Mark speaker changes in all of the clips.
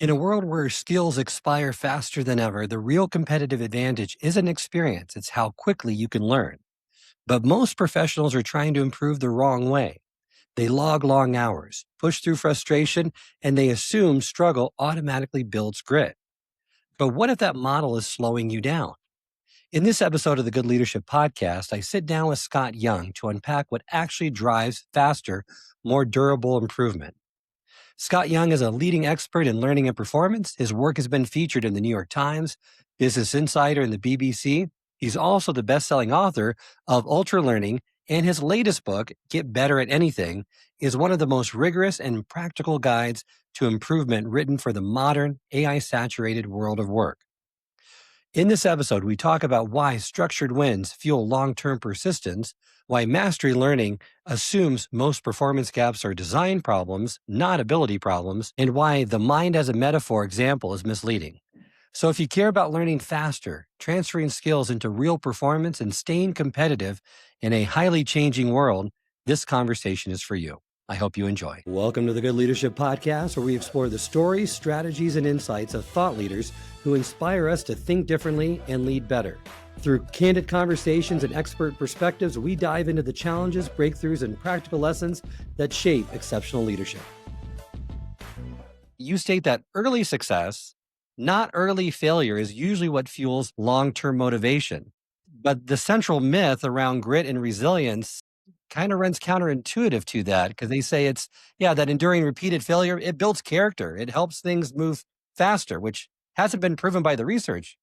Speaker 1: In a world where skills expire faster than ever, the real competitive advantage isn't experience, it's how quickly you can learn. But most professionals are trying to improve the wrong way. They log long hours, push through frustration, and they assume struggle automatically builds grit. But what if that model is slowing you down? In this episode of the Good Leadership Podcast, I sit down with Scott Young to unpack what actually drives faster, more durable improvement. Scott Young is a leading expert in learning and performance. His work has been featured in the New York Times, Business Insider, and the BBC. He's also the best-selling author of Ultra Learning, and his latest book, Get Better at Anything, is one of the most rigorous and practical guides to improvement written for the modern, AI-saturated world of work. In this episode, we talk about why structured wins fuel long-term persistence, why mastery learning assumes most performance gaps are design problems, not ability problems, and why the mind as a metaphor example is misleading. So if you care about learning faster, transferring skills into real performance, and staying competitive in a highly changing world, this conversation is for you. I hope you enjoy. Welcome to the Good Leadership Podcast, where we explore the stories, strategies, and insights of thought leaders who inspire us to think differently and lead better. Through candid conversations and expert perspectives, we dive into the challenges, breakthroughs, and practical lessons that shape exceptional leadership. You state that early success, not early failure, is usually what fuels long-term motivation. But the central myth around grit and resilience kind of runs counterintuitive to that, because they say that enduring repeated failure, it builds character. It helps things move faster, which hasn't been proven by the research.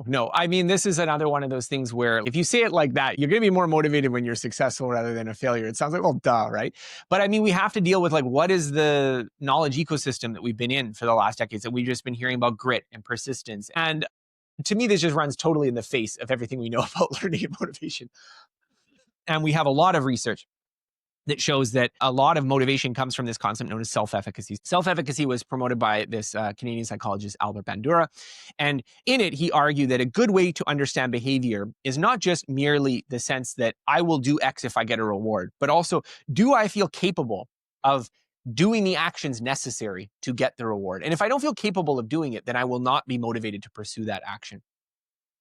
Speaker 2: No. I mean, this is another one of those things where if you say it like that, you're going to be more motivated when you're successful rather than a failure. It sounds like, well, duh, right? But I mean, we have to deal with what is the knowledge ecosystem that we've been in for the last decades, that we've just been hearing about grit and persistence. And to me, this just runs totally in the face of everything we know about learning and motivation. And we have a lot of research that shows that a lot of motivation comes from this concept known as self-efficacy. Self-efficacy was promoted by this Canadian psychologist, Albert Bandura. And in it, he argued that a good way to understand behavior is not just merely the sense that I will do X if I get a reward, but also, do I feel capable of doing the actions necessary to get the reward? And if I don't feel capable of doing it, then I will not be motivated to pursue that action.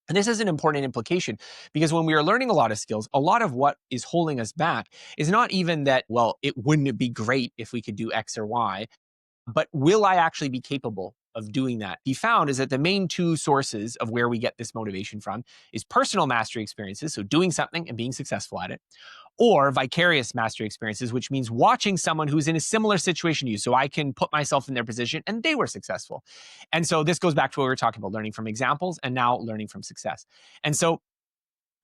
Speaker 2: And this is an important implication, because when we are learning a lot of skills, a lot of what is holding us back is not even that, well, wouldn't it be great if we could do X or Y, but will I actually be capable of doing that? He found is that the main two sources of where we get this motivation from is personal mastery experiences, so doing something and being successful at it, or vicarious mastery experiences, which means watching someone who's in a similar situation to you, so I can put myself in their position and they were successful. And so this goes back to what we were talking about, learning from examples and now learning from success. And so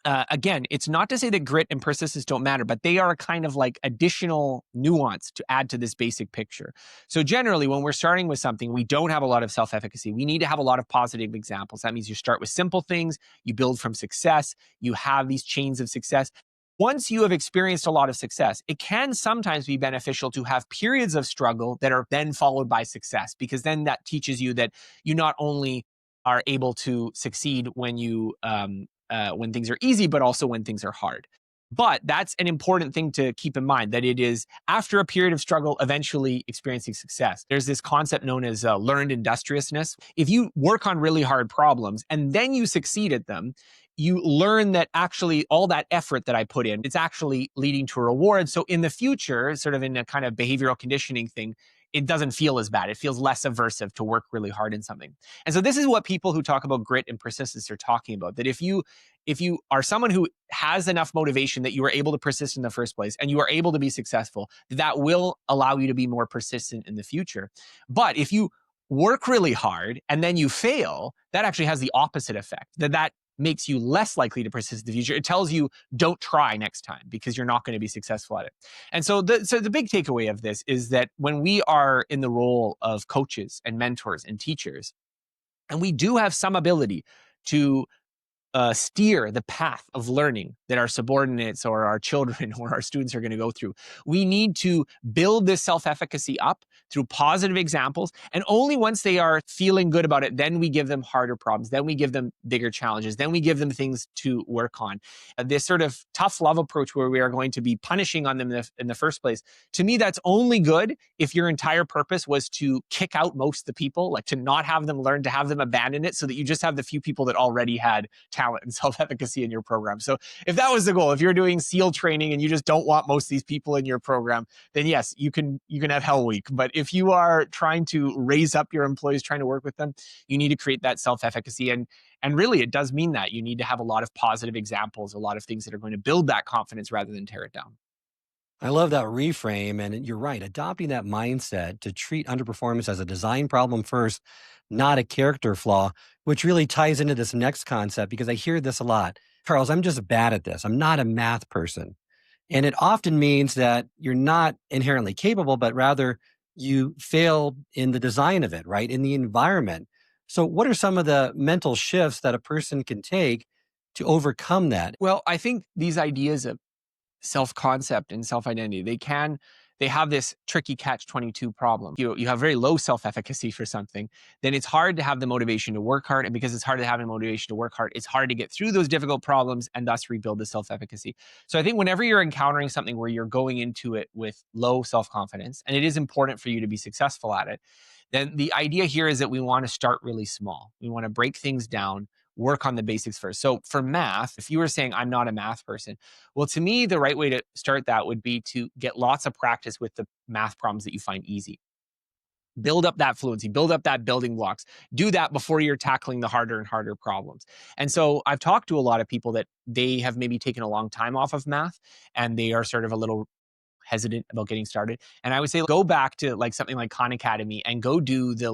Speaker 2: again, it's not to say that grit and persistence don't matter, but they are a kind of additional nuance to add to this basic picture. So generally, when we're starting with something, we don't have a lot of self-efficacy. We need to have a lot of positive examples. That means you start with simple things, you build from success, you have these chains of success. Once you have experienced a lot of success, it can sometimes be beneficial to have periods of struggle that are then followed by success, because then that teaches you that you not only are able to succeed when things are easy, but also when things are hard. But that's an important thing to keep in mind, that it is after a period of struggle, eventually experiencing success. There's this concept known as learned industriousness. If you work on really hard problems and then you succeed at them, you learn that actually all that effort that I put in, it's actually leading to a reward. So in the future, sort of in a kind of behavioral conditioning thing, it doesn't feel as bad. It feels less aversive to work really hard in something. And so this is what people who talk about grit and persistence are talking about, that if you are someone who has enough motivation that you are able to persist in the first place and you are able to be successful, that will allow you to be more persistent in the future. But if you work really hard and then you fail, that actually has the opposite effect, that makes you less likely to persist in the future. It tells you don't try next time because you're not going to be successful at it. And so the big takeaway of this is that when we are in the role of coaches and mentors and teachers, and we do have some ability to steer the path of learning that our subordinates or our children or our students are going to go through. We need to build this self-efficacy up through positive examples. And only once they are feeling good about it, then we give them harder problems. Then we give them bigger challenges. Then we give them things to work on. This sort of tough love approach where we are going to be punishing on them in the first place, to me, that's only good if your entire purpose was to kick out most of the people, like to not have them learn, to have them abandon it so that you just have the few people that already had talent and self-efficacy in your program. So if that was the goal, if you're doing SEAL training and you just don't want most of these people in your program, then yes, you can have Hell Week. But if you are trying to raise up your employees, trying to work with them, you need to create that self-efficacy. And really, it does mean that you need to have a lot of positive examples, a lot of things that are going to build that confidence rather than tear it down.
Speaker 1: I love that reframe. And you're right, adopting that mindset to treat underperformance as a design problem first, not a character flaw, which really ties into this next concept because I hear this a lot. Charles, I'm just bad at this. I'm not a math person. And it often means that you're not inherently capable, but rather you fail in the design of it, right? In the environment. So, what are some of the mental shifts that a person can take to overcome that?
Speaker 2: Well, I think these ideas of self-concept and self-identity, they have this tricky catch-22 problem. You have very low self-efficacy for something, then it's hard to have the motivation to work hard. And because it's hard to have the motivation to work hard, it's hard to get through those difficult problems and thus rebuild the self-efficacy. So I think whenever you're encountering something where you're going into it with low self-confidence, and it is important for you to be successful at it, then the idea here is that we want to start really small. We want to break things down, work on the basics first. So for math, if you were saying, I'm not a math person, well, to me, the right way to start that would be to get lots of practice with the math problems that you find easy. Build up that fluency, build up that building blocks. Do that before you're tackling the harder and harder problems. And so I've talked to a lot of people that they have maybe taken a long time off of math and they are sort of a little hesitant about getting started. And I would say go back to like something like Khan Academy and go do the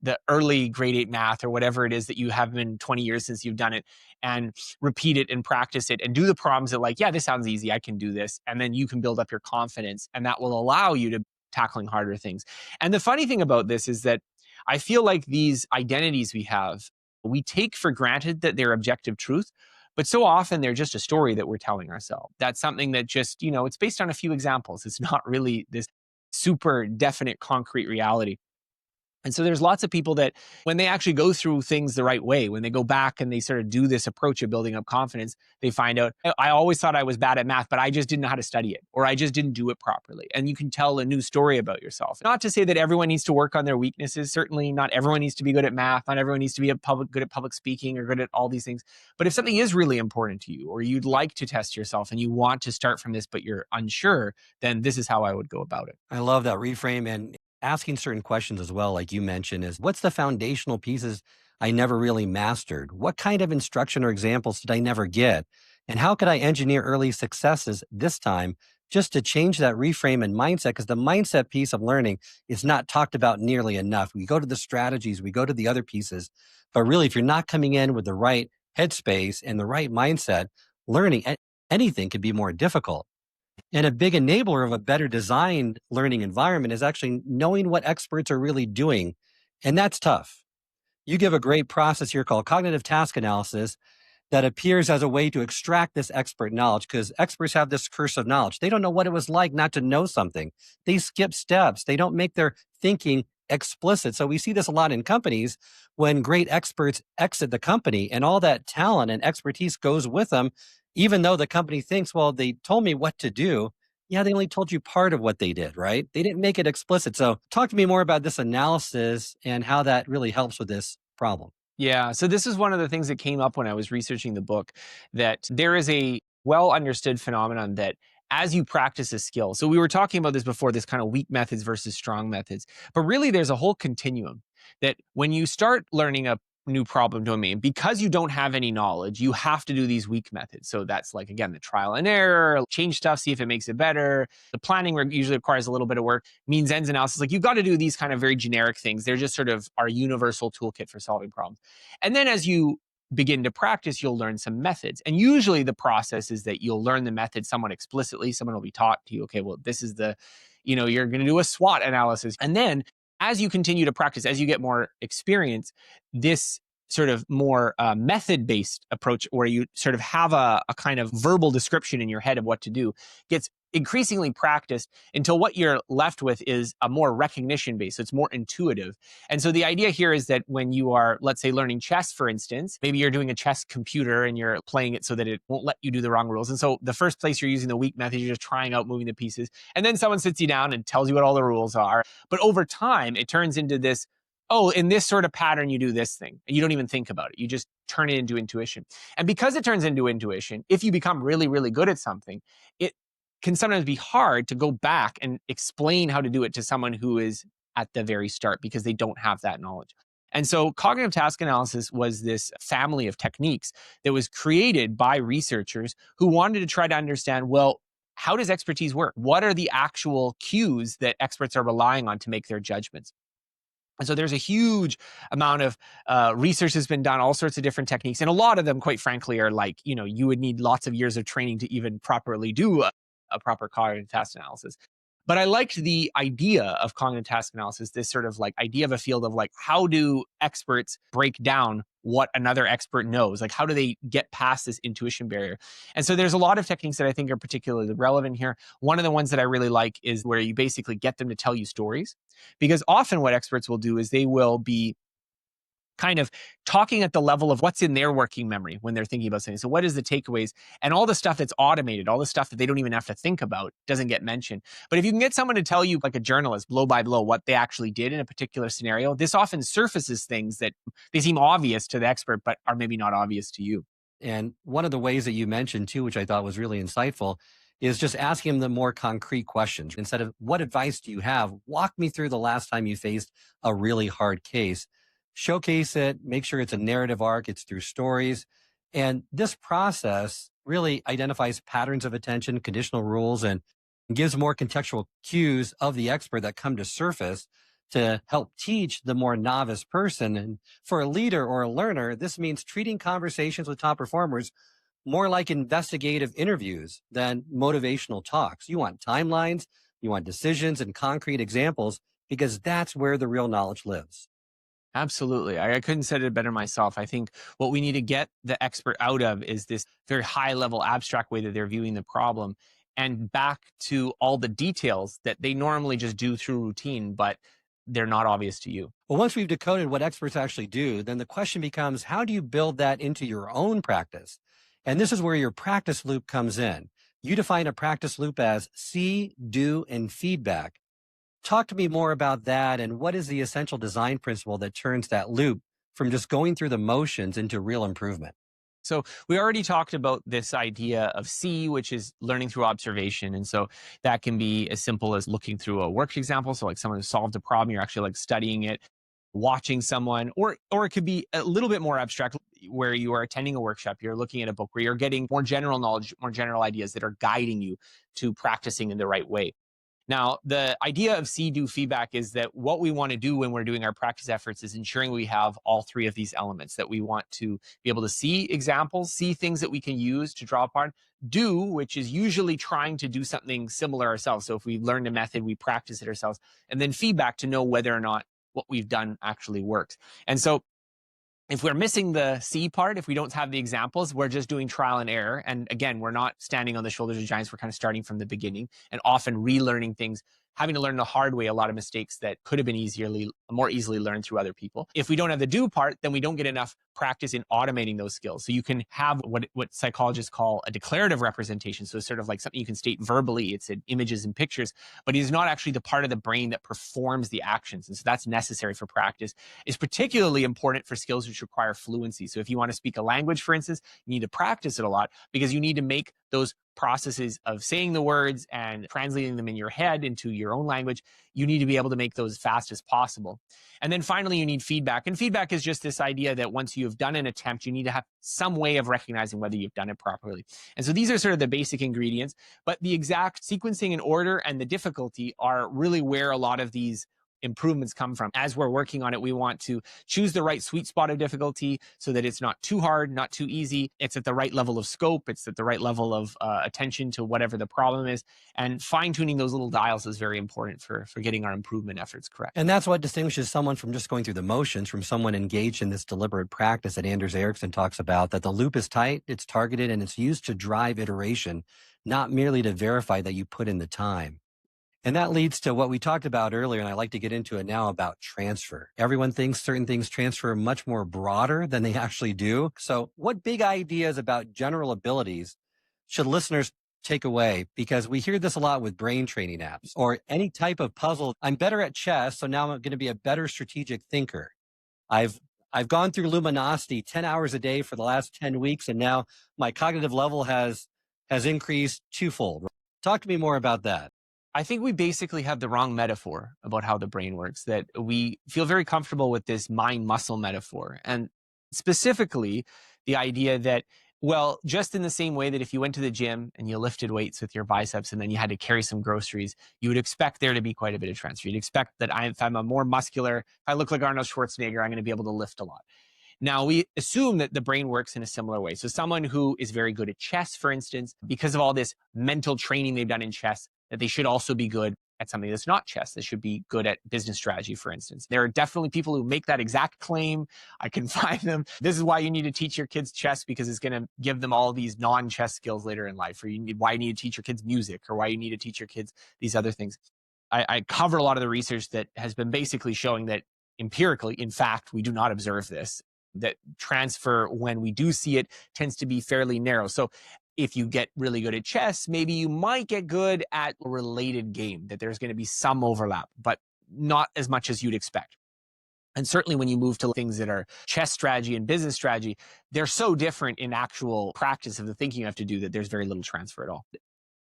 Speaker 2: the early grade 8 math or whatever it is that you have been 20 years since you've done it, and repeat it and practice it and do the problems that like, yeah, this sounds easy. I can do this. And then you can build up your confidence and that will allow you to tackling harder things. And the funny thing about this is that I feel like these identities we have, we take for granted that they're objective truth, but so often they're just a story that we're telling ourselves. That's something that just, it's based on a few examples. It's not really this super definite, concrete reality. And so there's lots of people that when they actually go through things the right way, when they go back and they sort of do this approach of building up confidence, they find out, I always thought I was bad at math, but I just didn't know how to study it, or I just didn't do it properly. And you can tell a new story about yourself. Not to say that everyone needs to work on their weaknesses. Certainly not everyone needs to be good at math. Not everyone needs to be good at public speaking or good at all these things. But if something is really important to you, or you'd like to test yourself and you want to start from this, but you're unsure, then this is how I would go about it.
Speaker 1: I love that reframe and asking certain questions as well, like you mentioned, is what's the foundational pieces I never really mastered? What kind of instruction or examples did I never get? And how could I engineer early successes this time just to change that reframe and mindset? Because the mindset piece of learning is not talked about nearly enough. We go to the strategies, we go to the other pieces, but really, if you're not coming in with the right headspace and the right mindset, learning anything can be more difficult. And a big enabler of a better designed learning environment is actually knowing what experts are really doing. And that's tough. You give a great process here called cognitive task analysis that appears as a way to extract this expert knowledge, because experts have this curse of knowledge. They don't know what it was like not to know something. They skip steps. They don't make their thinking explicit. So we see this a lot in companies when great experts exit the company and all that talent and expertise goes with them, even though the company thinks, well, they told me what to do. Yeah, they only told you part of what they did, right? They didn't make it explicit. So talk to me more about this analysis and how that really helps with this problem.
Speaker 2: Yeah. So this is one of the things that came up when I was researching the book, that there is a well understood phenomenon that as you practice a skill, so we were talking about this before, this kind of weak methods versus strong methods, but really there's a whole continuum that when you start learning a new problem domain, because you don't have any knowledge, you have to do these weak methods. So that's like, again, the trial and error, change stuff, see if it makes it better. The planning usually requires a little bit of work, means ends analysis. Like you've got to do these kind of very generic things. They're just sort of our universal toolkit for solving problems. And then as you begin to practice, you'll learn some methods. And usually the process is that you'll learn the method somewhat explicitly. Someone will be taught to you, okay, well, this is you're going to do a SWOT analysis. And then as you continue to practice, as you get more experience, this sort of more method-based approach where you sort of have a kind of verbal description in your head of what to do gets increasingly practiced until what you're left with is a more recognition based. So it's more intuitive. And so the idea here is that when you are, let's say, learning chess, for instance, maybe you're doing a chess computer and you're playing it so that it won't let you do the wrong rules. And so the first place you're using the weak method, you're just trying out moving the pieces. And then someone sits you down and tells you what all the rules are. But over time, it turns into this, oh, in this sort of pattern, you do this thing. And you don't even think about it. You just turn it into intuition. And because it turns into intuition, if you become really, really good at something, it can sometimes be hard to go back and explain how to do it to someone who is at the very start because they don't have that knowledge. And so cognitive task analysis was this family of techniques that was created by researchers who wanted to try to understand, well, how does expertise work? What are the actual cues that experts are relying on to make their judgments? And so there's a huge amount of research has been done, all sorts of different techniques. And a lot of them, quite frankly, are like, you would need lots of years of training to even properly do a proper cognitive task analysis. But I liked the idea of cognitive task analysis, this sort of like idea of a field of like, how do experts break down what another expert knows? Like, how do they get past this intuition barrier? And so there's a lot of techniques that I think are particularly relevant here. One of the ones that I really like is where you basically get them to tell you stories, because often what experts will do is they will be kind of talking at the level of what's in their working memory when they're thinking about something. So what is the takeaways? And all the stuff that's automated, all the stuff that they don't even have to think about doesn't get mentioned. But if you can get someone to tell you, like a journalist, blow by blow, what they actually did in a particular scenario, this often surfaces things that they seem obvious to the expert, but are maybe not obvious to you.
Speaker 1: And one of the ways that you mentioned too, which I thought was really insightful, is just asking them the more concrete questions. Instead of what advice do you have? Walk me through the last time you faced a really hard case. Showcase it, make sure it's a narrative arc, it's through stories. And this process really identifies patterns of attention, conditional rules, and gives more contextual cues of the expert that come to surface to help teach the more novice person. And for a leader or a learner, this means treating conversations with top performers more like investigative interviews than motivational talks. You want timelines, you want decisions and concrete examples, because that's where the real knowledge lives.
Speaker 2: Absolutely. I couldn't have said it better myself. I think what we need to get the expert out of is this very high level abstract way that they're viewing the problem, and back to all the details that they normally just do through routine, but they're not obvious to you.
Speaker 1: Well, once we've decoded what experts actually do, then the question becomes, how do you build that into your own practice? And this is where your practice loop comes in. You define a practice loop as see, do, and feedback. Talk to me more about that, and what is the essential design principle that turns that loop from just going through the motions into real improvement?
Speaker 2: So we already talked about this idea of C, which is learning through observation. And so that can be as simple as looking through a work example. So like someone who solved a problem, you're actually like studying it, watching someone, or it could be a little bit more abstract where you are attending a workshop, you're looking at a book where you're getting more general knowledge, more general ideas that are guiding you to practicing in the right way. Now, the idea of see, do, feedback is that what we want to do when we're doing our practice efforts is ensuring we have all three of these elements, that we want to be able to see examples, see things that we can use to draw upon, do, which is usually trying to do something similar ourselves. So if we learned a method, we practice it ourselves, and then feedback to know whether or not what we've done actually works. And so if we're missing the C part, if we don't have the examples, we're just doing trial and error. And again, we're not standing on the shoulders of giants. We're kind of starting from the beginning and often relearning things, having to learn the hard way, a lot of mistakes that could have been more easily learned through other people. If we don't have the do part, then we don't get enough practice in automating those skills. So you can have what psychologists call a declarative representation. So it's sort of like something you can state verbally. It's in images and pictures, but it is not actually the part of the brain that performs the actions. And so that's necessary for practice. It's particularly important for skills which require fluency. So if you want to speak a language, for instance, you need to practice it a lot because you need to make those processes of saying the words and translating them in your head into your own language. You need to be able to make those as fast as possible. And then finally, you need feedback. And feedback is just this idea that once you've done an attempt, you need to have some way of recognizing whether you've done it properly. And so these are sort of the basic ingredients, but the exact sequencing and order and the difficulty are really where a lot of these improvements come from. As we're working on it, we want to choose the right sweet spot of difficulty so that it's not too hard, not too easy. It's at the right level of scope. It's at the right level of attention to whatever the problem is. And fine-tuning those little dials is very important for getting our improvement efforts correct.
Speaker 1: And that's what distinguishes someone from just going through the motions from someone engaged in this deliberate practice that Anders Ericsson talks about, that the loop is tight, it's targeted, and it's used to drive iteration, not merely to verify that you put in the time. And that leads to what we talked about earlier, and I like to get into it now, about transfer. Everyone thinks certain things transfer much more broader than they actually do. So what big ideas about general abilities should listeners take away? Because we hear this a lot with brain training apps or any type of puzzle. I'm better at chess, so now I'm going to be a better strategic thinker. I've gone through Luminosity 10 hours a day for the last 10 weeks, and now my cognitive level has increased twofold. Talk to me more about that.
Speaker 2: I think we basically have the wrong metaphor about how the brain works, that we feel very comfortable with this mind-muscle metaphor. And specifically, the idea that, well, just in the same way that if you went to the gym and you lifted weights with your biceps and then you had to carry some groceries, you would expect there to be quite a bit of transfer. You'd expect that if I'm a more muscular, if I look like Arnold Schwarzenegger, I'm going to be able to lift a lot. Now, we assume that the brain works in a similar way. So someone who is very good at chess, for instance, because of all this mental training they've done in chess, that they should also be good at something that's not chess. They should be good at business strategy, for instance. There are definitely people who make that exact claim. I can find them. This is why you need to teach your kids chess, because it's going to give them all these non-chess skills later in life. Or why you need to teach your kids music, or why you need to teach your kids these other things. I cover a lot of the research that has been basically showing that empirically, in fact, we do not observe this, that transfer, when we do see it, tends to be fairly narrow. So if you get really good at chess, maybe you might get good at a related game, that there's going to be some overlap, but not as much as you'd expect. And certainly when you move to things that are chess strategy and business strategy, they're so different in actual practice of the thinking you have to do that there's very little transfer at all.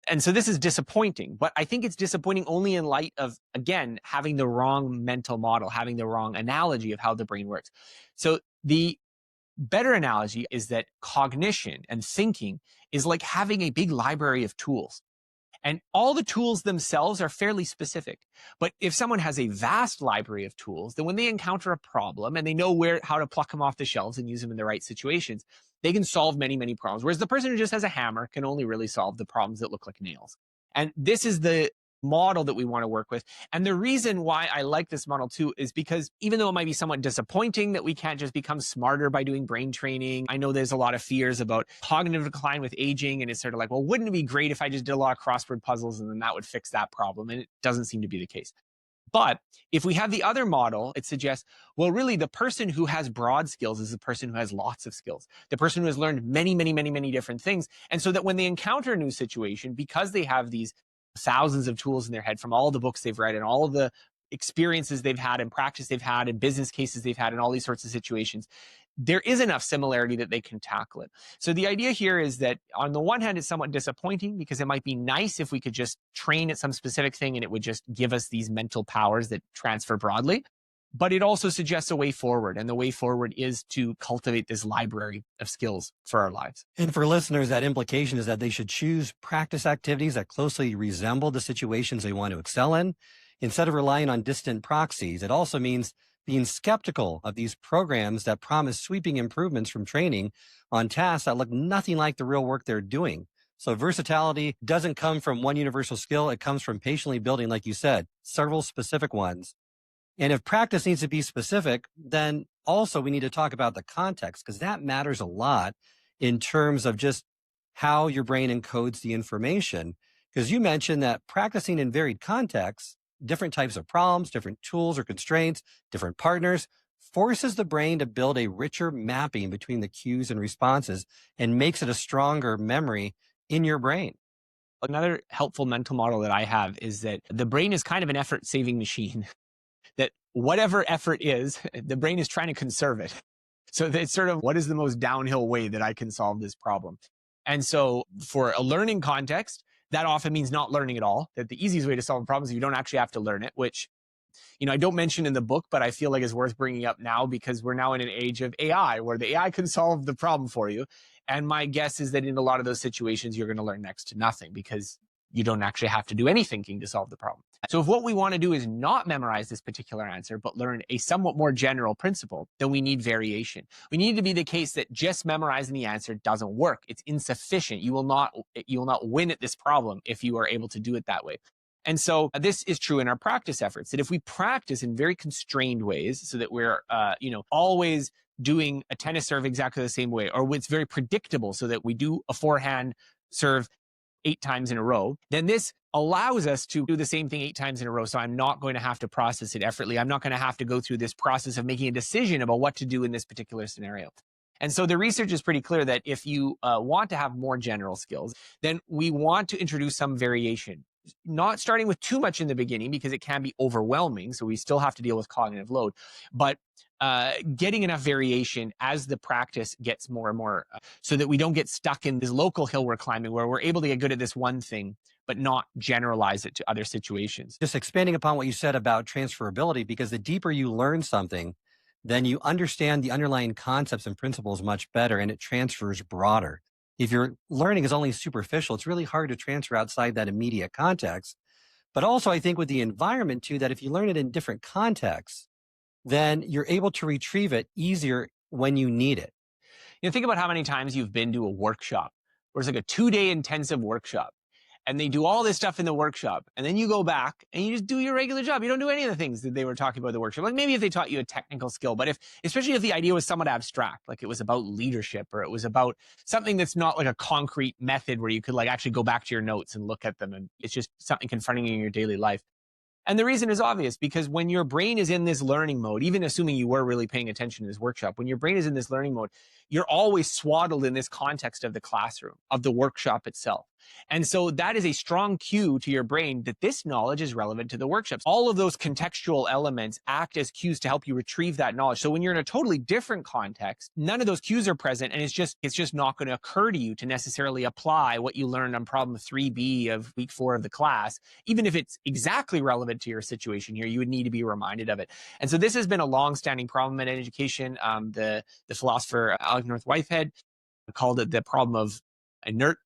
Speaker 2: And so this is disappointing, but I think it's disappointing only in light of, again, having the wrong mental model, having the wrong analogy of how the brain works. So the better analogy is that cognition and thinking is like having a big library of tools. And all the tools themselves are fairly specific. But if someone has a vast library of tools, then when they encounter a problem and they know how to pluck them off the shelves and use them in the right situations, they can solve many, many problems. Whereas the person who just has a hammer can only really solve the problems that look like nails. And this is the model that we want to work with. And the reason why I like this model too is because even though it might be somewhat disappointing that we can't just become smarter by doing brain training, I know there's a lot of fears about cognitive decline with aging, and it's sort of like, well, wouldn't it be great if I just did a lot of crossword puzzles and then that would fix that problem? And it doesn't seem to be the case. But if we have the other model, it suggests, well, really the person who has broad skills is the person who has lots of skills, the person who has learned many, many, many, many different things. And so that when they encounter a new situation, because they have these thousands of tools in their head from all the books they've read and all the experiences they've had and practice they've had and business cases they've had and all these sorts of situations, there is enough similarity that they can tackle it. So the idea here is that on the one hand, it's somewhat disappointing because it might be nice if we could just train at some specific thing and it would just give us these mental powers that transfer broadly. But it also suggests a way forward. And the way forward is to cultivate this library of skills for our lives.
Speaker 1: And for listeners, that implication is that they should choose practice activities that closely resemble the situations they want to excel in, instead of relying on distant proxies. It also means being skeptical of these programs that promise sweeping improvements from training on tasks that look nothing like the real work they're doing. So versatility doesn't come from one universal skill. It comes from patiently building, like you said, several specific ones. And if practice needs to be specific, then also we need to talk about the context, because that matters a lot in terms of just how your brain encodes the information. Because you mentioned that practicing in varied contexts, different types of problems, different tools or constraints, different partners, forces the brain to build a richer mapping between the cues and responses and makes it a stronger memory in your brain.
Speaker 2: Another helpful mental model that I have is that the brain is kind of an effort-saving machine. That whatever effort is, the brain is trying to conserve it. So it's sort of, what is the most downhill way that I can solve this problem? And so for a learning context, that often means not learning at all. That the easiest way to solve a problem is you don't actually have to learn it, which, I don't mention in the book, but I feel like is worth bringing up now because we're now in an age of AI where the AI can solve the problem for you. And my guess is that in a lot of those situations, you're going to learn next to nothing because you don't actually have to do any thinking to solve the problem. So if what we want to do is not memorize this particular answer, but learn a somewhat more general principle, then we need variation. We need to be the case that just memorizing the answer doesn't work. It's insufficient. You will not win at this problem if you are able to do it that way. And so this is true in our practice efforts, that if we practice in very constrained ways so that we're, always doing a tennis serve exactly the same way, or it's very predictable so that we do a forehand serve 8 times in a row, then this allows us to do the same thing 8 times in a row. So I'm not going to have to process it effortlessly. I'm not going to have to go through this process of making a decision about what to do in this particular scenario. And so the research is pretty clear that if you want to have more general skills, then we want to introduce some variation. Not starting with too much in the beginning because it can be overwhelming. So we still have to deal with cognitive load, but getting enough variation as the practice gets more and more so that we don't get stuck in this local hill we're climbing where we're able to get good at this one thing, but not generalize it to other situations.
Speaker 1: Just expanding upon what you said about transferability, because the deeper you learn something, then you understand the underlying concepts and principles much better, and it transfers broader. If your learning is only superficial, it's really hard to transfer outside that immediate context. But also, I think with the environment too, that if you learn it in different contexts, then you're able to retrieve it easier when you need it.
Speaker 2: Think about how many times you've been to a workshop where it's like a 2-day intensive workshop and they do all this stuff in the workshop. And then you go back and you just do your regular job. You don't do any of the things that they were talking about in the workshop. Like maybe if they taught you a technical skill, but especially if the idea was somewhat abstract, like it was about leadership or it was about something that's not like a concrete method where you could like actually go back to your notes and look at them. And it's just something confronting you in your daily life. And the reason is obvious, because when your brain is in this learning mode, even assuming you were really paying attention to this workshop, when your brain is in this learning mode, you're always swaddled in this context of the classroom, of the workshop itself. And so that is a strong cue to your brain that this knowledge is relevant to the workshops. All of those contextual elements act as cues to help you retrieve that knowledge. So when you're in a totally different context, none of those cues are present, and it's just not going to occur to you to necessarily apply what you learned on problem 3B of week 4 of the class. Even if it's exactly relevant to your situation here, you would need to be reminded of it. And so this has been a long-standing problem in education. The philosopher Alex North Whitehead called it the problem of inert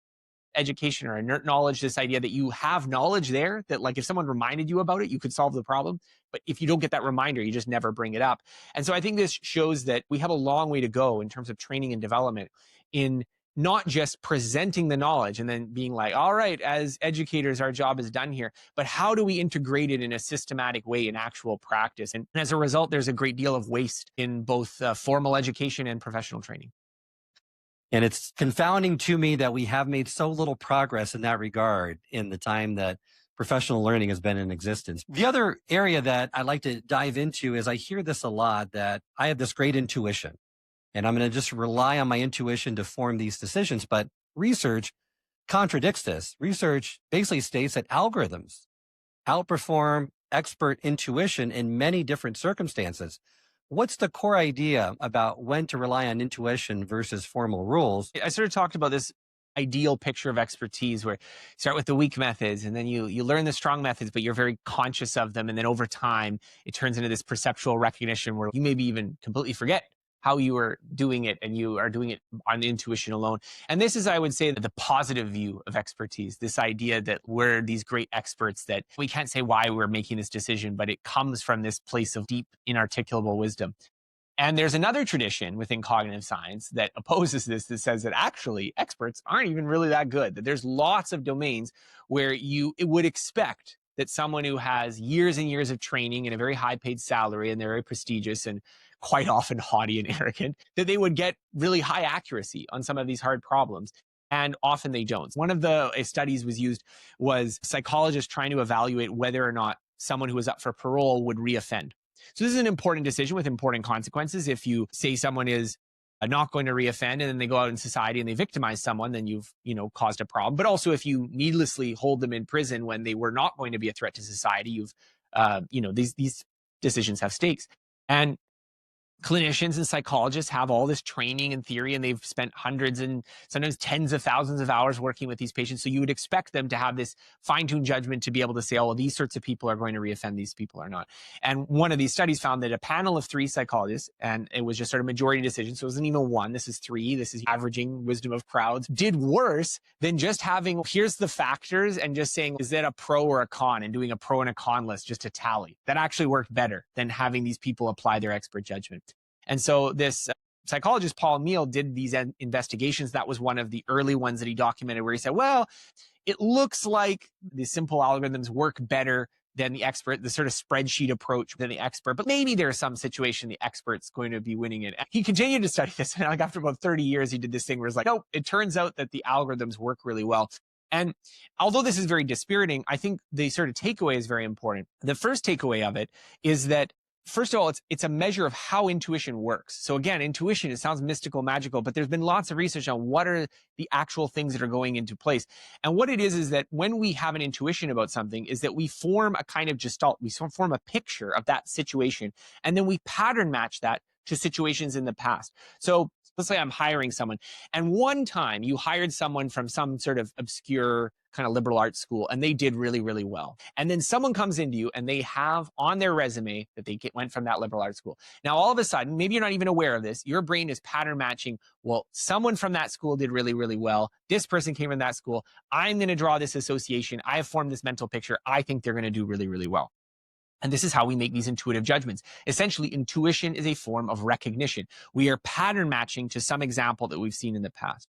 Speaker 2: education or inert knowledge, this idea that you have knowledge there that like if someone reminded you about it, you could solve the problem. But if you don't get that reminder, you just never bring it up. And so I think this shows that we have a long way to go in terms of training and development in not just presenting the knowledge and then being like, all right, as educators, our job is done here, but how do we integrate it in a systematic way in actual practice? And as a result, there's a great deal of waste in both formal education and professional training.
Speaker 1: And it's confounding to me that we have made so little progress in that regard in the time that professional learning has been in existence. The other area that I like to dive into is I hear this a lot, that I have this great intuition and I'm going to just rely on my intuition to form these decisions. But research contradicts this. Research basically states that algorithms outperform expert intuition in many different circumstances. What's the core idea about when to rely on intuition versus formal rules?
Speaker 2: I sort of talked about this ideal picture of expertise where you start with the weak methods and then you learn the strong methods, but you're very conscious of them. And then over time, it turns into this perceptual recognition where you maybe even completely forget how you are doing it and you are doing it on intuition alone. And this is, I would say, the positive view of expertise, this idea that we're these great experts, that we can't say why we're making this decision, but it comes from this place of deep, inarticulable wisdom. And there's another tradition within cognitive science that opposes this, that says that actually experts aren't even really that good, that there's lots of domains where it would expect that someone who has years and years of training and a very high paid salary and they're very prestigious and quite often haughty and arrogant, that they would get really high accuracy on some of these hard problems. And often they don't. One of the studies was psychologists trying to evaluate whether or not someone who was up for parole would reoffend. So this is an important decision with important consequences. If you say someone is not going to reoffend and then they go out in society and they victimize someone, then you've caused a problem. But also if you needlessly hold them in prison when they were not going to be a threat to society, these decisions have stakes. And clinicians and psychologists have all this training and theory, and they've spent hundreds and sometimes tens of thousands of hours working with these patients. So you would expect them to have this fine-tuned judgment to be able to say, oh, well, these sorts of people are going to reoffend, these people are not. And one of these studies found that a panel of 3 psychologists, and it was just sort of majority decision, so it wasn't even 1, this is 3, this is averaging wisdom of crowds, did worse than just having, here's the factors, and just saying, is that a pro or a con, and doing a pro and a con list just to tally. That actually worked better than having these people apply their expert judgment. And so this psychologist, Paul Meehl, did these investigations. That was one of the early ones that he documented, where he said, well, it looks like the simple algorithms work better than the expert, the sort of spreadsheet approach than the expert, but maybe there's some situation the expert's going to be winning it. He continued to study this, and like after about 30 years, he did this thing where it's like, oh, it turns out that the algorithms work really well. And although this is very dispiriting, I think the sort of takeaway is very important. The first takeaway of it is that, first of all, it's a measure of how intuition works. So again, intuition, it sounds mystical, magical, but there's been lots of research on what are the actual things that are going into place. And what it is that when we have an intuition about something, is that we form a kind of gestalt, we form a picture of that situation, and then we pattern match that to situations in the past. So let's say I'm hiring someone, and one time you hired someone from some sort of obscure kind of liberal arts school, and they did really, really well. And then someone comes into you and they have on their resume that they went from that liberal arts school. Now, all of a sudden, maybe you're not even aware of this, your brain is pattern matching, well, someone from that school did really, really well. This person came from that school. I'm going to draw this association. I have formed this mental picture. I think they're going to do really, really well. And this is how we make these intuitive judgments. Essentially, intuition is a form of recognition. We are pattern matching to some example that we've seen in the past.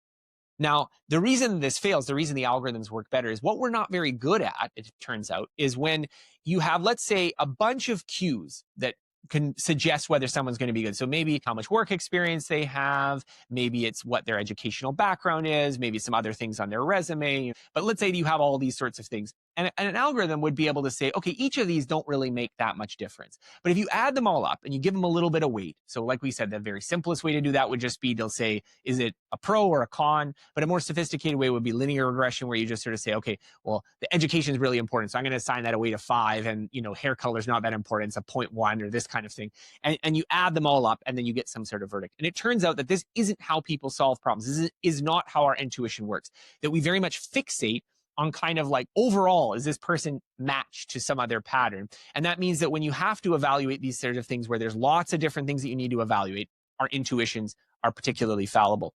Speaker 2: Now, the reason this fails, the reason the algorithms work better, is what we're not very good at, it turns out, is when you have, let's say, a bunch of cues that can suggest whether someone's going to be good. So maybe how much work experience they have, maybe it's what their educational background is, maybe some other things on their resume. But let's say you have all these sorts of things. And an algorithm would be able to say, okay, each of these don't really make that much difference. But if you add them all up and you give them a little bit of weight, so like we said, the very simplest way to do that would just be, they'll say, is it a pro or a con? But a more sophisticated way would be linear regression, where you just sort of say, okay, well, the education is really important, so I'm going to assign that a weight of 5, and hair color is not that important, it's a 0.1 or this kind of thing. And you add them all up, and then you get some sort of verdict. And it turns out that this isn't how people solve problems. This is not how our intuition works, that we very much fixate on kind of like, overall, is this person matched to some other pattern? And that means that when you have to evaluate these sort of things where there's lots of different things that you need to evaluate, our intuitions are particularly fallible.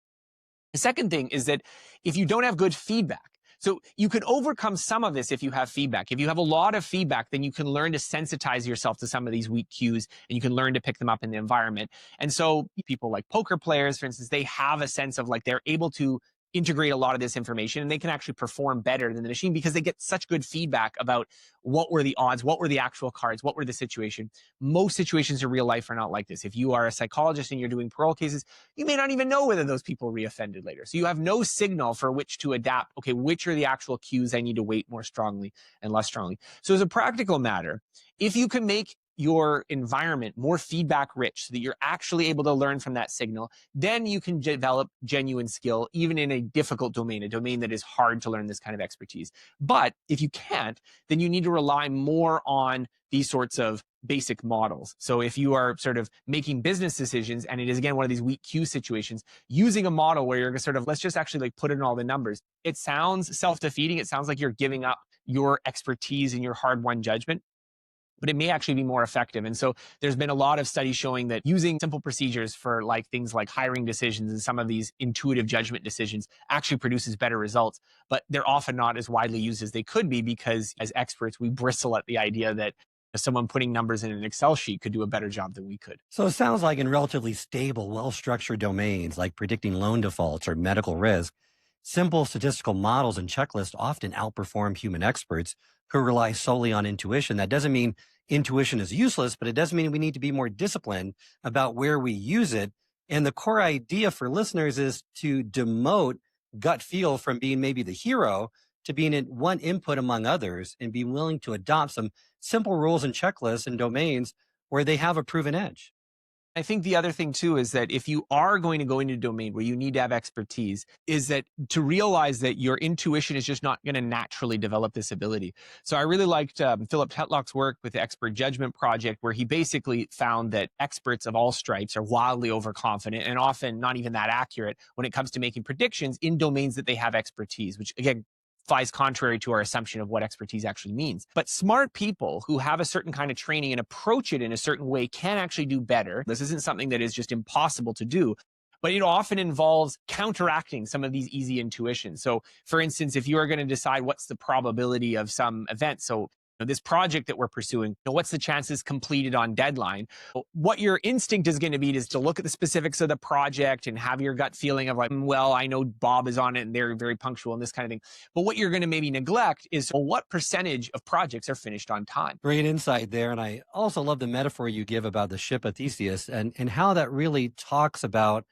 Speaker 2: The second thing is that if you don't have good feedback, so you can overcome some of this if you have feedback. If you have a lot of feedback, then you can learn to sensitize yourself to some of these weak cues, and you can learn to pick them up in the environment. And so people like poker players, for instance, they have a sense of like, they're able to integrate a lot of this information, and they can actually perform better than the machine because they get such good feedback about what were the odds, what were the actual cards, what were the situation. Most situations in real life are not like this. If you are a psychologist and you're doing parole cases, you may not even know whether those people reoffended later. So you have no signal for which to adapt. Okay, which are the actual cues I need to weight more strongly and less strongly? So as a practical matter, if you can make your environment more feedback rich so that you're actually able to learn from that signal, then you can develop genuine skill, even in a difficult domain, a domain that is hard to learn this kind of expertise. But if you can't, then you need to rely more on these sorts of basic models. So if you are sort of making business decisions, and it is again one of these weak cue situations, using a model where you're sort of, let's just actually like put in all the numbers. It sounds self-defeating. It sounds like you're giving up your expertise and your hard-won judgment, but it may actually be more effective. And so there's been a lot of studies showing that using simple procedures for like things like hiring decisions and some of these intuitive judgment decisions actually produces better results, but they're often not as widely used as they could be, because as experts, we bristle at the idea that someone putting numbers in an Excel sheet could do a better job than we could.
Speaker 1: So it sounds like in relatively stable, well-structured domains like predicting loan defaults or medical risk, simple statistical models and checklists often outperform human experts who rely solely on intuition. That doesn't mean intuition is useless, but it does mean we need to be more disciplined about where we use it. And the core idea for listeners is to demote gut feel from being maybe the hero to being one input among others, and be willing to adopt some simple rules and checklists and domains where they have a proven edge.
Speaker 2: I think the other thing too is that if you are going to go into a domain where you need to have expertise, is that to realize that your intuition is just not going to naturally develop this ability. So I really liked Philip Tetlock's work with the Expert Judgment Project, where he basically found that experts of all stripes are wildly overconfident and often not even that accurate when it comes to making predictions in domains that they have expertise, which again flies contrary to our assumption of what expertise actually means. But smart people who have a certain kind of training and approach it in a certain way can actually do better. This isn't something that is just impossible to do, but it often involves counteracting some of these easy intuitions. So, for instance, if you are going to decide what's the probability of some event, so this project that we're pursuing, what's the chances completed on deadline? What your instinct is going to be is to look at the specifics of the project and have your gut feeling of like, well, I know Bob is on it and they're very punctual and this kind of thing. But what you're going to maybe neglect is, well, what percentage of projects are finished on time?
Speaker 1: Great insight there. And I also love the metaphor you give about the ship of Theseus and how that really talks about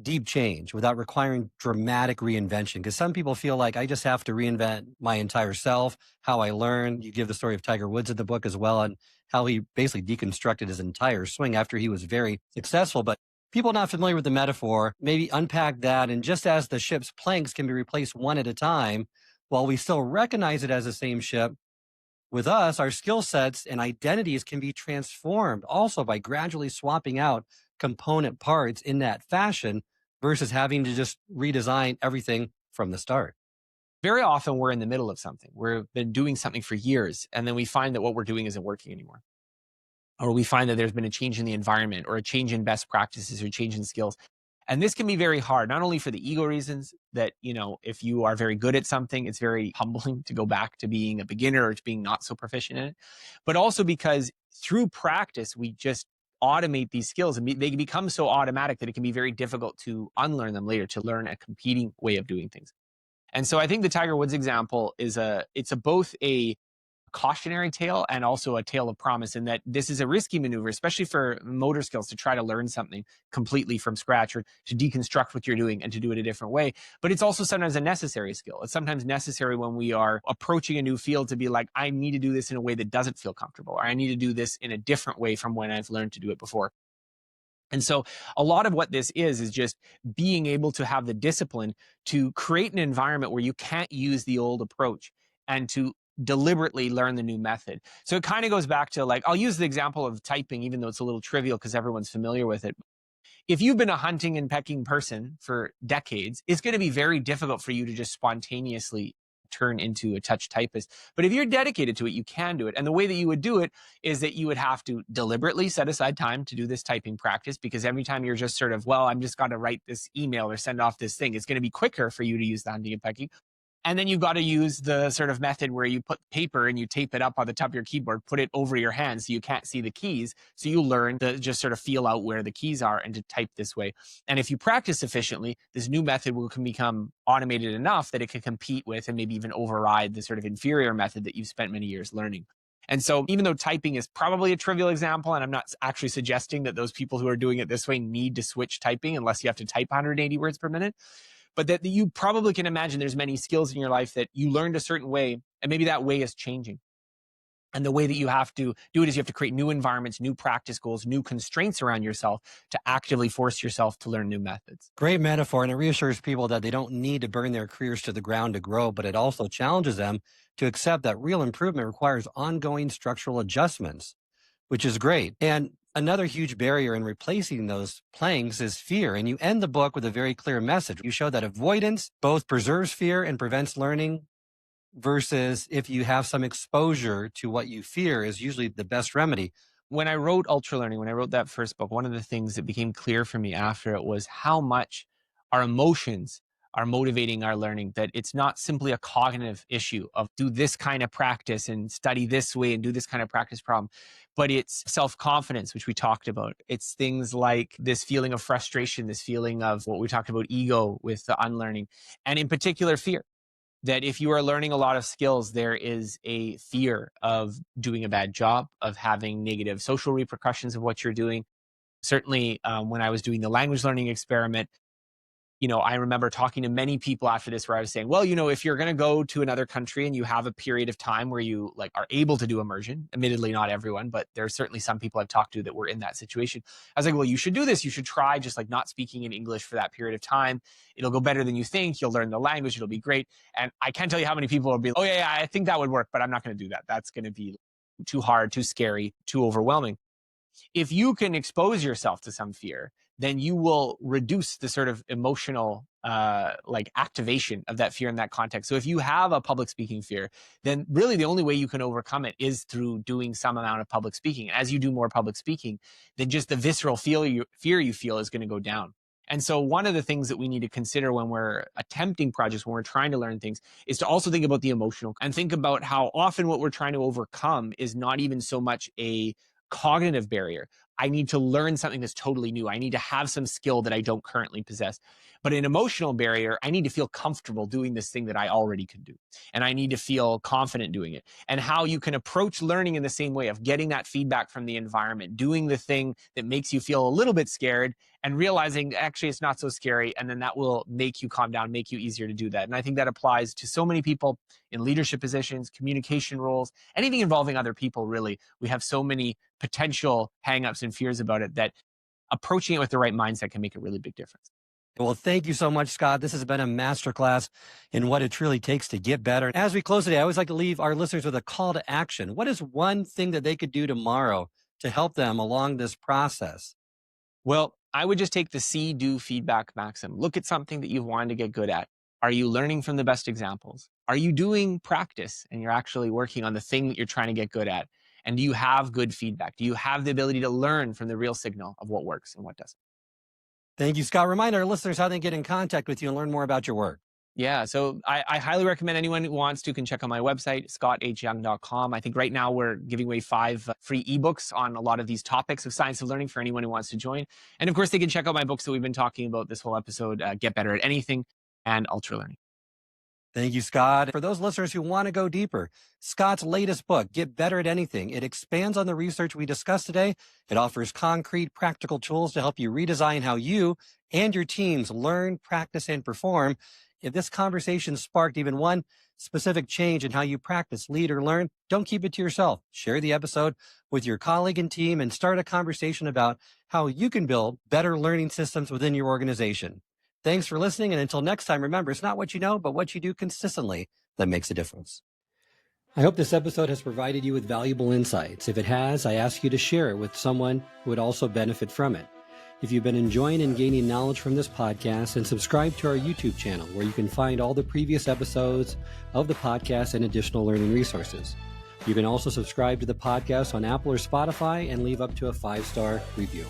Speaker 1: deep change without requiring dramatic reinvention. Because some people feel like I just have to reinvent my entire self, how I learn. You give the story of Tiger Woods in the book as well, and how he basically deconstructed his entire swing after he was very successful. But people not familiar with the metaphor, maybe unpack that. And just as the ship's planks can be replaced one at a time, while we still recognize it as the same ship, with us, our skill sets and identities can be transformed also by gradually swapping out component parts in that fashion versus having to just redesign everything from the start.
Speaker 2: Very often we're in the middle of something. We've been doing something for years, and then we find that what we're doing isn't working anymore. Or we find that there's been a change in the environment or a change in best practices or change in skills. And this can be very hard, not only for the ego reasons that, if you are very good at something, it's very humbling to go back to being a beginner or to being not so proficient in it, but also because through practice, we just automate these skills and they become so automatic that it can be very difficult to unlearn them later, to learn a competing way of doing things. And so I think the Tiger Woods example it's both a cautionary tale and also a tale of promise, in that this is a risky maneuver, especially for motor skills, to try to learn something completely from scratch or to deconstruct what you're doing and to do it a different way. But it's also sometimes a necessary skill. It's sometimes necessary when we are approaching a new field to be like, I need to do this in a way that doesn't feel comfortable, or I need to do this in a different way from when I've learned to do it before. And so a lot of what this is just being able to have the discipline to create an environment where you can't use the old approach and to deliberately learn the new method. So it kind of goes back to, like, I'll use the example of typing, even though it's a little trivial because everyone's familiar with it. If you've been a hunting and pecking person for decades, it's going to be very difficult for you to just spontaneously turn into a touch typist. But if you're dedicated to it, you can do it. And the way that you would do it is that you would have to deliberately set aside time to do this typing practice, because every time you're just sort of, well, I'm just got to write this email or send off this thing, it's going to be quicker for you to use the hunting and pecking. And then you've got to use the sort of method where you put paper and you tape it up on the top of your keyboard, put it over your hand so you can't see the keys. So you learn to just sort of feel out where the keys are and to type this way. And if you practice efficiently, this new method can become automated enough that it can compete with and maybe even override the sort of inferior method that you've spent many years learning. And so even though typing is probably a trivial example, and I'm not actually suggesting that those people who are doing it this way need to switch typing unless you have to type 180 words per minute, but that you probably can imagine there's many skills in your life that you learned a certain way, and maybe that way is changing. And the way that you have to do it is you have to create new environments, new practice goals, new constraints around yourself to actively force yourself to learn new methods.
Speaker 1: Great metaphor. And it reassures people that they don't need to burn their careers to the ground to grow, but it also challenges them to accept that real improvement requires ongoing structural adjustments, which is great. And another huge barrier in replacing those planks is fear. And you end the book with a very clear message. You show that avoidance both preserves fear and prevents learning, versus if you have some exposure to what you fear is usually the best remedy.
Speaker 2: When I wrote Ultra Learning, when I wrote that first book, one of the things that became clear for me after it was how much our emotions are motivating our learning, that it's not simply a cognitive issue of do this kind of practice and study this way and do this kind of practice problem, but it's self-confidence, which we talked about. It's things like this feeling of frustration, this feeling of what we talked about, ego with the unlearning, and in particular, fear. That if you are learning a lot of skills, there is a fear of doing a bad job, of having negative social repercussions of what you're doing. Certainly, when I was doing the language learning experiment, I remember talking to many people after this where I was saying, well, if you're going to go to another country and you have a period of time where you like are able to do immersion, admittedly not everyone, but there's certainly some people I've talked to that were in that situation. I was like, well, you should do this. You should try just like not speaking in English for that period of time. It'll go better than you think. You'll learn the language. It'll be great. And I can't tell you how many people will be, oh yeah, I think that would work, but I'm not going to do that. That's going to be too hard, too scary, too overwhelming. If you can expose yourself to some fear, then you will reduce the sort of emotional like activation of that fear in that context. So if you have a public speaking fear, then really the only way you can overcome it is through doing some amount of public speaking. As you do more public speaking, then just the visceral fear you feel is going to go down. And so one of the things that we need to consider when we're attempting projects, when we're trying to learn things, is to also think about the emotional and think about how often what we're trying to overcome is not even so much a cognitive barrier. I need to learn something that's totally new. I need to have some skill that I don't currently possess. But an emotional barrier, I need to feel comfortable doing this thing that I already can do. And I need to feel confident doing it. And how you can approach learning in the same way of getting that feedback from the environment, doing the thing that makes you feel a little bit scared and realizing actually it's not so scary. And then that will make you calm down, make you easier to do that. And I think that applies to so many people in leadership positions, communication roles, anything involving other people, really. We have so many potential hangups and fears about it that approaching it with the right mindset can make a really big difference.
Speaker 1: Well, thank you so much, Scott. This has been a masterclass in what it truly takes to get better. As we close today, I always like to leave our listeners with a call to action. What is one thing that they could do tomorrow to help them along this process?
Speaker 2: Well, I would just take the see, do feedback maxim. Look at something that you've wanted to get good at. Are you learning from the best examples? Are you doing practice and you're actually working on the thing that you're trying to get good at? And do you have good feedback? Do you have the ability to learn from the real signal of what works and what doesn't?
Speaker 1: Thank you, Scott. Remind our listeners how they get in contact with you and learn more about your work.
Speaker 2: Yeah, so I highly recommend anyone who wants to can check out my website, scotthyoung.com. I think right now we're giving away 5 free ebooks on a lot of these topics of science of learning for anyone who wants to join. And of course, they can check out my books that we've been talking about this whole episode, Get Better at Anything and Ultra Learning.
Speaker 1: Thank you, Scott. For those listeners who want to go deeper, Scott's latest book, Get Better at Anything, it expands on the research we discussed today. It offers concrete, practical tools to help you redesign how you and your teams learn, practice, and perform. If this conversation sparked even one specific change in how you practice, lead, or learn, don't keep it to yourself. Share the episode with your colleague and team and start a conversation about how you can build better learning systems within your organization. Thanks for listening. And until next time, remember, it's not what you know, but what you do consistently that makes a difference. I hope this episode has provided you with valuable insights. If it has, I ask you to share it with someone who would also benefit from it. If you've been enjoying and gaining knowledge from this podcast, then subscribe to our YouTube channel where you can find all the previous episodes of the podcast and additional learning resources. You can also subscribe to the podcast on Apple or Spotify and leave up to a 5-star review.